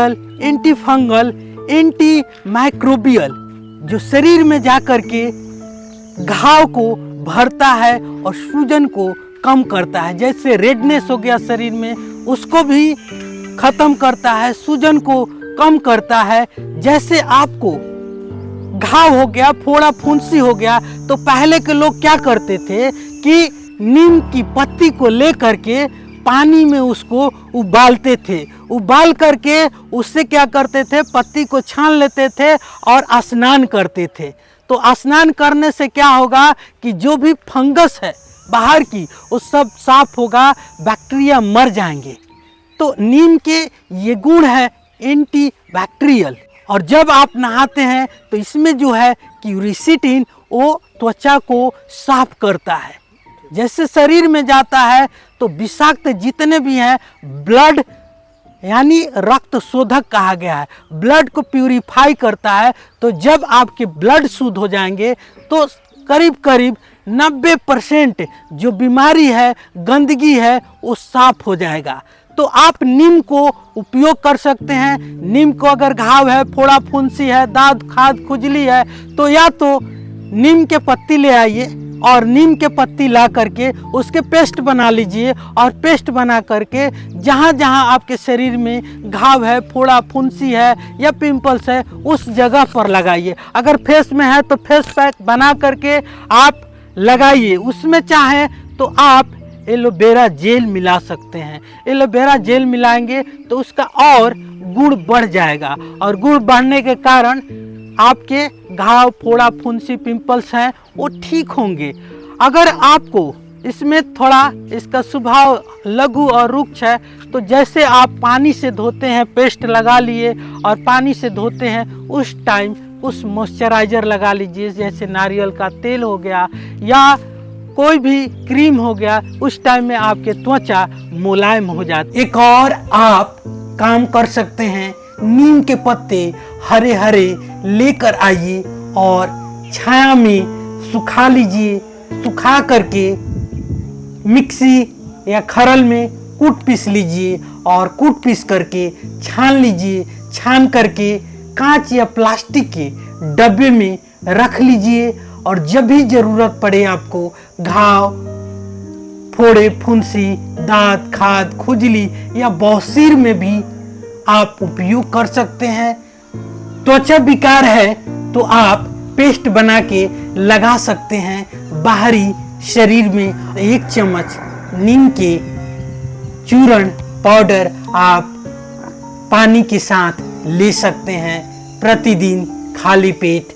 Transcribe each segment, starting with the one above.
Anti fungal, anti microbial, जो शरीर में जाकर के घाव को भरता है और सूजन को कम करता है। जैसे रेडनेस हो गया शरीर में, उसको भी खत्म करता है, सूजन को कम करता है। जैसे आपको घाव हो गया, फोड़ा फुंसी हो गया, तो पहले के लोग क्या करते थे कि नीम की पत्ती को लेकर के पानी में उसको उबालते थे। उबाल करके उससे क्या करते थे, पत्ती को छान लेते थे और स्नान करते थे। तो स्नान करने से क्या होगा कि जो भी फंगस है बाहर की, वो सब साफ होगा, बैक्टीरिया मर जाएंगे। तो नीम के ये गुण है एंटी बैक्टीरियल। और जब आप नहाते हैं तो इसमें जो है क्यूरिसिटिन, वो त्वचा को साफ करता है। जैसे शरीर में जाता है तो विषाक्त जितने भी हैं, ब्लड यानी रक्त शोधक कहा गया है, ब्लड को प्यूरिफाई करता है। तो जब आपके ब्लड शुद्ध हो जाएंगे तो करीब करीब 90% जो बीमारी है, गंदगी है, वो साफ हो जाएगा। तो आप नीम को उपयोग कर सकते हैं। नीम को अगर घाव है, फोड़ा फुंसी है, दांत खाद खुजली है, तो या तो नीम के पत्ती ले आइए और नीम के पत्ती ला करके उसके पेस्ट बना लीजिए और पेस्ट बना करके जहाँ जहाँ आपके शरीर में घाव है, फोड़ा फुंसी है या पिंपल्स है, उस जगह पर लगाइए। अगर फेस में है तो फेस पैक बना करके आप लगाइए। उसमें चाहे तो आप एलोवेरा जेल मिला सकते हैं। एलोवेरा जेल मिलाएंगे तो उसका और गुण बढ़ जाएगा और गुण बढ़ने के कारण आपके घाव, फोड़ा फुंसी, पिंपल्स हैं, वो ठीक होंगे। अगर आपको इसमें थोड़ा इसका स्वभाव लघु और रुक्ष है, तो जैसे आप पानी से धोते हैं, पेस्ट लगा लिए और पानी से धोते हैं, उस टाइम उस मॉइस्चराइज़र लगा लीजिए। जैसे नारियल का तेल हो गया या कोई भी क्रीम हो गया, उस टाइम में आपके त्वचा मुलायम हो जाती। एक और आप काम कर सकते हैं, नीम के पत्ते हरे हरे लेकर आइए और छाया में सुखा लीजिए। सुखा करके मिक्सी या खरल में कूट पीस लीजिए और कूट पीस करके छान लीजिए। छान करके कांच या प्लास्टिक के डब्बे में रख लीजिए और जब भी ज़रूरत पड़े आपको, घाव, फोड़े फुंसी, दांत खाद खुजली या बवासीर में भी आप उपयोग कर सकते हैं। त्वचा विकार है तो आप पेस्ट बना के लगा सकते हैं बाहरी शरीर में। 1 चम्मच नीम के चूर्ण पाउडर आप पानी के साथ ले सकते हैं प्रतिदिन खाली पेट।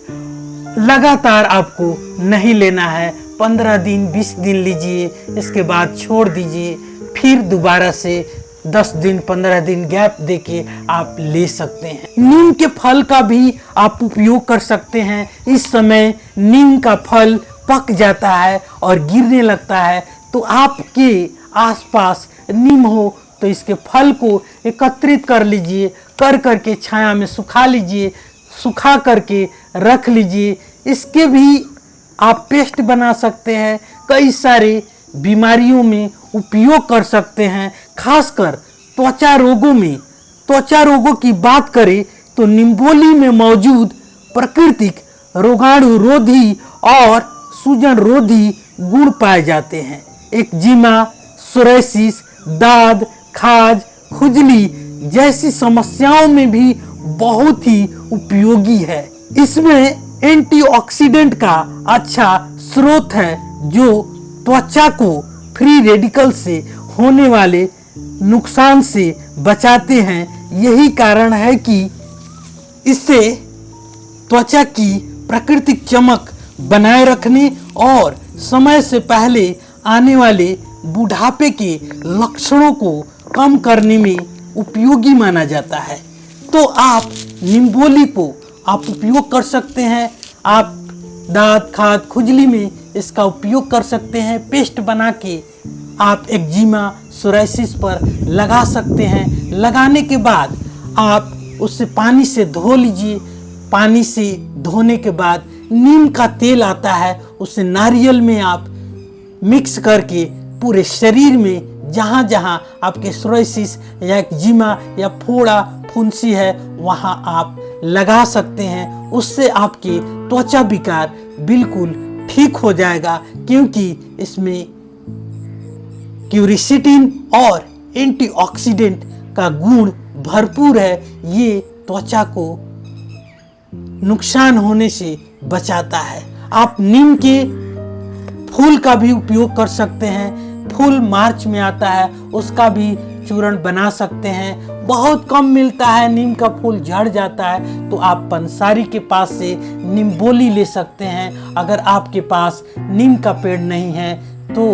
लगातार आपको नहीं लेना है, 15 दिन 20 दिन लीजिए, इसके बाद छोड़ दीजिए। फिर दोबारा से 10 दिन 15 दिन गैप देके आप ले सकते हैं। नीम के फल का भी आप उपयोग कर सकते हैं। इस समय नीम का फल पक जाता है और गिरने लगता है, तो आपके आसपास नीम हो तो इसके फल को एकत्रित कर लीजिए, कर करके छाया में सुखा लीजिए। सुखा करके रख लीजिए। इसके भी आप पेस्ट बना सकते हैं। कई सारे बीमारियों में उपयोग कर सकते हैं। खासकर त्वचा रोगों में, त्वचा रोगों की बात करें तो निम्बोली में मौजूद प्राकृतिक रोगाणु रोधी और सूजन रोधी गुण पाए जाते हैं। एक्जिमा, सोरायसिस, दाद, खाज, खुजली जैसी समस्याओं में भी बहुत ही उपयोगी है। इसमें एंटीऑक्सीडेंट का अच्छा स्रोत है जो त्वचा को फ्री रेडिकल से होने वाले नुकसान से बचाते हैं। यही कारण है कि इससे त्वचा की प्राकृतिक चमक बनाए रखने और समय से पहले आने वाले बुढ़ापे के लक्षणों को कम करने में उपयोगी माना जाता है। तो आप निम्बोली को आप उपयोग कर सकते हैं। आप दांत खाद खुजली में इसका उपयोग कर सकते हैं। पेस्ट बना के आप एक्जिमा, सोरायसिस पर लगा सकते हैं। लगाने के बाद आप उससे पानी से धो लीजिए। पानी से धोने के बाद नीम का तेल आता है, उसे नारियल में आप मिक्स करके पूरे शरीर में जहाँ जहाँ आपके सोराइसिस या एक्जिमा या फोड़ा फुंसी है वहाँ आप लगा सकते हैं। उससे आपके त्वचा विकार बिल्कुल ठीक हो जाएगा, क्योंकि इसमें क्यूरिसिटिन और एंटीऑक्सीडेंट का गुण भरपूर है। ये त्वचा को नुकसान होने से बचाता है। आप नीम के फूल का भी उपयोग कर सकते हैं। फूल मार्च में आता है, उसका भी चूर्ण बना सकते हैं। बहुत कम मिलता है, नीम का फूल झड़ जाता है, तो आप पंसारी के पास से नींबोली ले सकते हैं। अगर आपके पास नीम का पेड़ नहीं है तो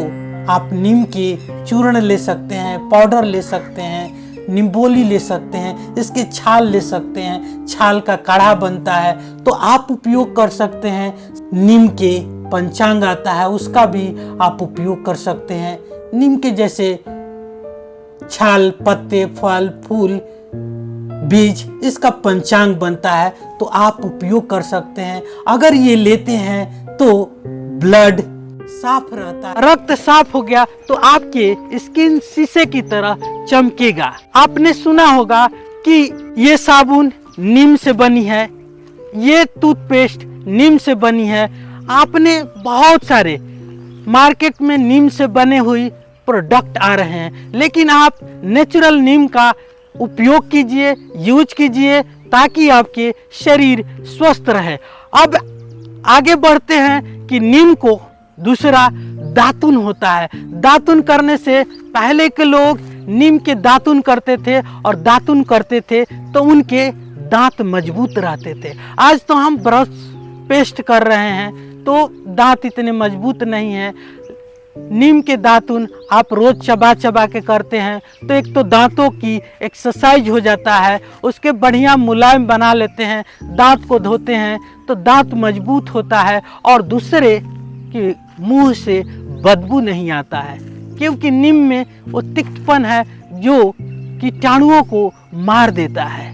आप नीम के चूर्ण ले सकते हैं, पाउडर ले सकते हैं, नींबोली ले सकते हैं, इसके छाल ले सकते हैं। छाल का काढ़ा बनता है, तो आप उपयोग कर सकते हैं। नीम के पंचांग आता है, उसका भी आप उपयोग कर सकते हैं। नीम के जैसे छाल, पत्ते, फल, फूल, बीज, इसका पंचांग बनता है, तो आप उपयोग कर सकते हैं। अगर ये लेते हैं तो ब्लड साफ रहता है। रक्त साफ हो गया तो आपके स्किन शीशे की तरह चमकेगा। आपने सुना होगा कि ये साबुन नीम से बनी है, ये टूथपेस्ट नीम से बनी है। आपने बहुत सारे मार्केट में नीम से बने हुए प्रोडक्ट आ रहे हैं, लेकिन आप नेचुरल नीम का उपयोग कीजिए, यूज कीजिए, ताकि आपके शरीर स्वस्थ रहे। अब आगे बढ़ते हैं कि नीम को दूसरा दातुन होता है। दातुन करने से पहले के लोग नीम के दातुन करते थे, और दातुन करते थे तो उनके दांत मजबूत रहते थे। आज तो हम ब्रश पेस्ट कर रहे हैं तो दांत इतने मजबूत नहीं है। नीम के दातुन आप रोज चबा चबा के करते हैं तो एक तो दांतों की एक्सरसाइज हो जाता है, उसके बढ़िया मुलायम बना लेते हैं। दांत को धोते हैं तो दांत मजबूत होता है, और दूसरे कि मुंह से बदबू नहीं आता है, क्योंकि नीम में वो तिक्तपन है जो कीटाणुओं को मार देता है।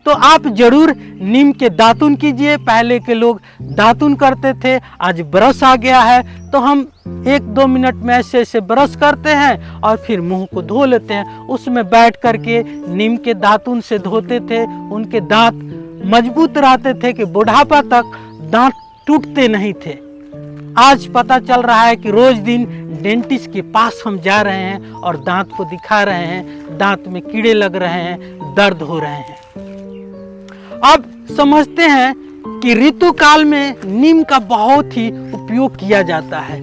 तो आप जरूर नीम के दातुन कीजिए। पहले के लोग दातुन करते थे, आज ब्रश आ गया है तो हम 1-2 मिनट में ऐसे ऐसे ब्रश करते हैं और फिर मुंह को धो लेते हैं। उसमें बैठ करके नीम के दातुन से धोते थे, उनके दांत मजबूत रहते थे कि बुढ़ापा तक दांत टूटते नहीं थे। आज पता चल रहा है कि रोज दिन डेंटिस्ट के पास हम जा रहे हैं और दांत को दिखा रहे हैं, दांत में कीड़े लग रहे हैं, दर्द हो रहे हैं। अब समझते हैं कि ऋतु काल में नीम का बहुत ही उपयोग किया जाता है।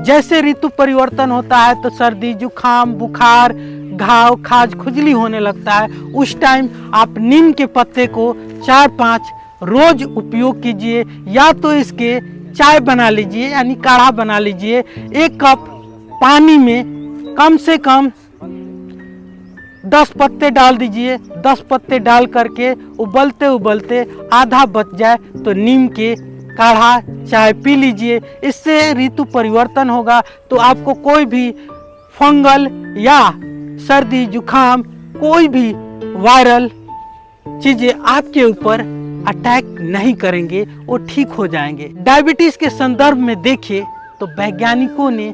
जैसे ऋतु परिवर्तन होता है तो सर्दी, जुखाम, बुखार, घाव, खाज, खुजली होने लगता है। उस टाइम आप नीम के पत्ते को 4-5 रोज उपयोग कीजिए, या तो इसके चाय बना लीजिए, यानी काढ़ा बना लीजिए। 1 कप पानी में कम से कम 10 पत्ते डाल दीजिए। 10 पत्ते डाल करके उबलते उबलते आधा बच जाए तो नीम के काढ़ा चाय पी लीजिए। इससे ऋतु परिवर्तन होगा तो आपको कोई भी फंगल या सर्दी, जुखाम, कोई भी वायरल चीजें आपके ऊपर अटैक नहीं करेंगे, वो ठीक हो जाएंगे। डायबिटीज के संदर्भ में देखिए तो वैज्ञानिकों ने